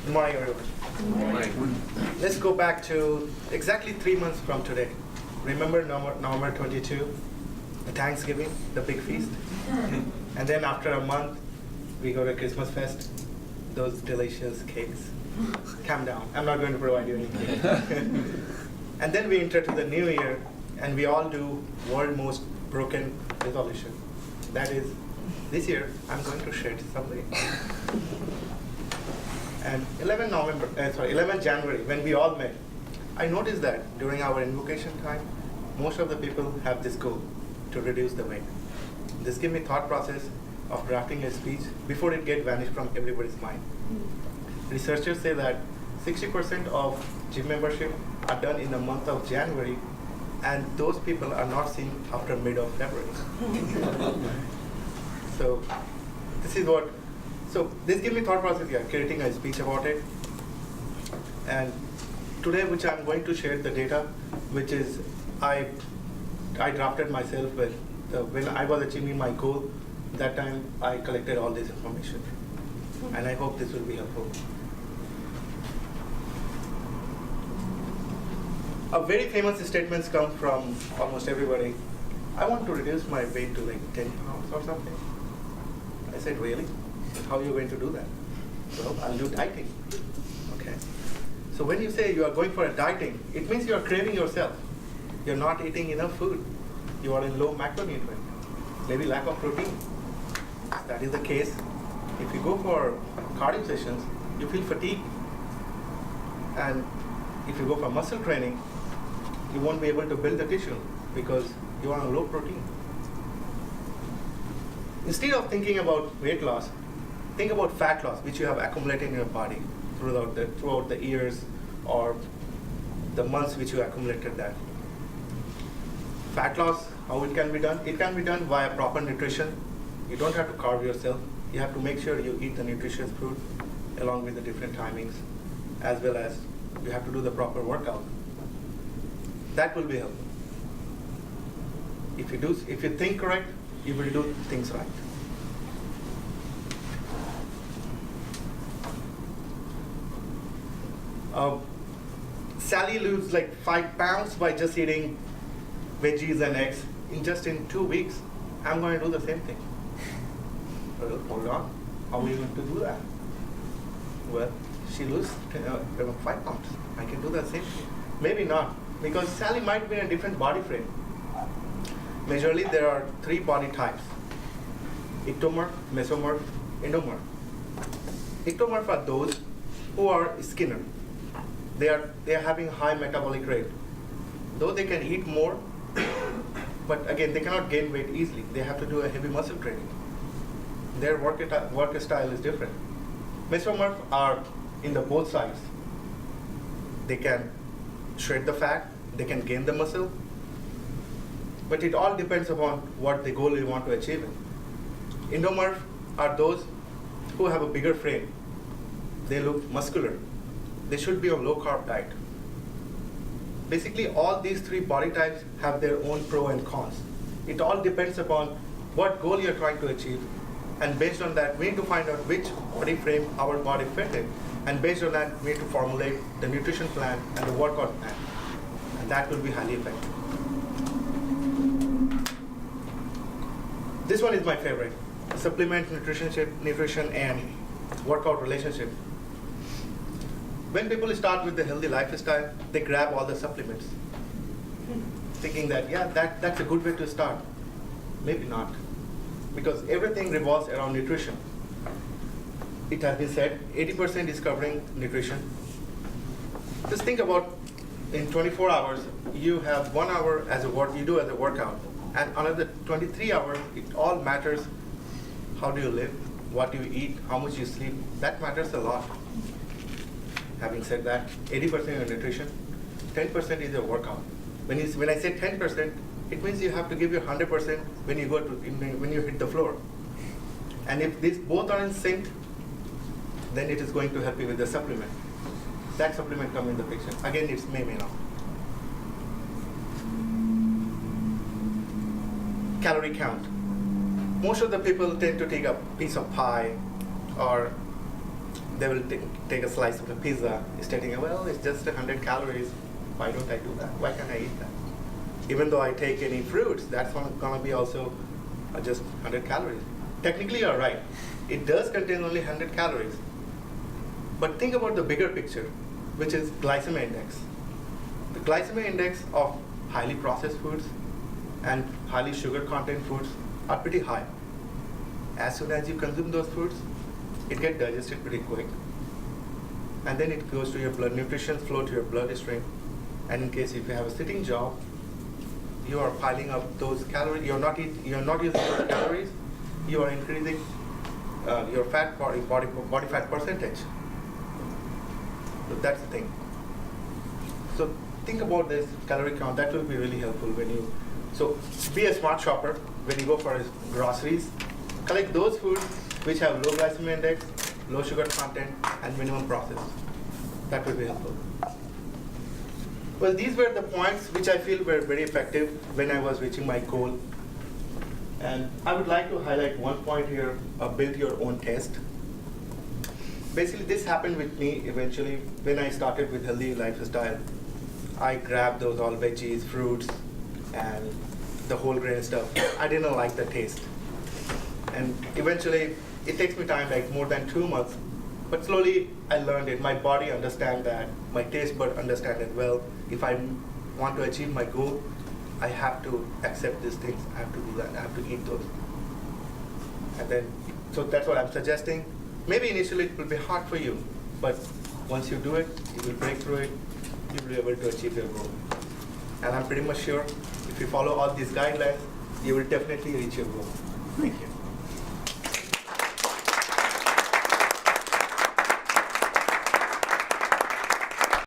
Good morning, everyone. Let's go back to exactly 3 months from today. Remember November 22, the Thanksgiving, the big feast? And then after a month, we go to Christmas fest, those delicious cakes. Calm down, I'm not going to provide you any cake. And then we enter to the new year, and we all do world most broken resolution. That is, this year, I'm going to shed some weight. And 11 January, when we all met, I noticed that during our invocation time, most of the people have this goal to reduce the weight. This gave me thought process of drafting a speech before it get vanished from everybody's mind. Researchers say that 60% of gym membership are done in the month of January, and those people are not seen after mid of February. So this gave me thought process, creating a speech about it. And today, which I'm going to share the data, which is I drafted myself when I was achieving my goal. That time I collected all this information, and I hope this will be helpful. A very famous statements come from almost everybody. I want to reduce my weight to like 10 pounds or something. I said, really? How are you going to do that? Well, I'll do dieting. Okay. So when you say you are going for a dieting, it means you are craving yourself. You're not eating enough food. You are in low macronutrient, maybe lack of protein. If that is the case, if you go for cardio sessions, you feel fatigue. And if you go for muscle training, you won't be able to build the tissue because you are on low protein. Instead of thinking about weight loss, think about fat loss, which you have accumulated in your body throughout the years or the months which you accumulated that. Fat loss, how it can be done? It can be done via proper nutrition. You don't have to carve yourself. You have to make sure you eat the nutritious food along with the different timings, as well as you have to do the proper workout. That will be helpful. If you think correct, you will do things right. Sally loses like 5 pounds by just eating veggies and eggs in 2 weeks. I'm going to do the same thing. Well, hold on. How are you going to do that? Well, she loses 5 pounds. I can do the same thing. Maybe not, because Sally might be in a different body frame. Majorly, there are 3 body types: ectomorph, mesomorph, endomorph. Ectomorph are those who are skinner. They are having high metabolic rate. Though they can eat more, but again, they cannot gain weight easily. They have to do a heavy muscle training. Their work style is different. Mesomorph are in the both sides. They can shred the fat, they can gain the muscle, but it all depends upon what the goal you want to achieve. Endomorph are those who have a bigger frame. They look muscular. They should be on low carb diet. Basically, all these 3 body types have their own pros and cons. It all depends upon what goal you're trying to achieve, and based on that, we need to find out which body frame our body fit in, and based on that, we need to formulate the nutrition plan and the workout plan, and that will be highly effective. This one is my favorite: supplement, nutrition, and workout relationship. When people start with the healthy lifestyle, they grab all the supplements, thinking that, that's a good way to start. Maybe not, because everything revolves around nutrition. It has been said 80% is covering nutrition. Just think about, in 24 hours, you have 1 hour you do as a workout, and another 23 hours, it all matters. How do you live? What do you eat? How much you sleep? That matters a lot. Having said that, 80% is nutrition, 10% is your workout. When I say 10%, it means you have to give your 100% when you hit the floor. And if these both are in sync, then it is going to help you with the supplement. That supplement comes in the picture. Again, it's may not. Calorie count. Most of the people tend to take a piece of pie or They will take a slice of the pizza, stating, well, it's just 100 calories. Why don't I do that? Why can't I eat that? Even though I take any fruits, that's gonna be also just 100 calories. Technically, you're right. It does contain only 100 calories. But think about the bigger picture, which is glycemic index. The glycemic index of highly processed foods and highly sugar content foods are pretty high. As soon as you consume those foods, it gets digested pretty quick. And then it goes to your blood, nutrition flow to your bloodstream. And in case if you have a sitting job, you are piling up those calories. You're not using those calories. You are increasing your body fat percentage. So that's the thing. So think about this calorie count. That will be really helpful when you. So be a smart shopper when you go for groceries. Collect those foods which have low glycemic index, low sugar content, and minimum processed. That will be helpful. Well, these were the points which I feel were very effective when I was reaching my goal. And I would like to highlight one point here, build your own test. Basically, this happened with me eventually when I started with healthy lifestyle. I grabbed those all veggies, fruits, and the whole grain stuff. I didn't like the taste. And eventually, it takes me time, like more than 2 months, but slowly I learned it. My body understands that, my taste bud understands it well. If I want to achieve my goal, I have to accept these things, I have to do that, I have to eat those. And then, so that's what I'm suggesting. Maybe initially it will be hard for you, but once you do it, you will break through it, you will be able to achieve your goal. And I'm pretty much sure if you follow all these guidelines, you will definitely reach your goal. Thank you.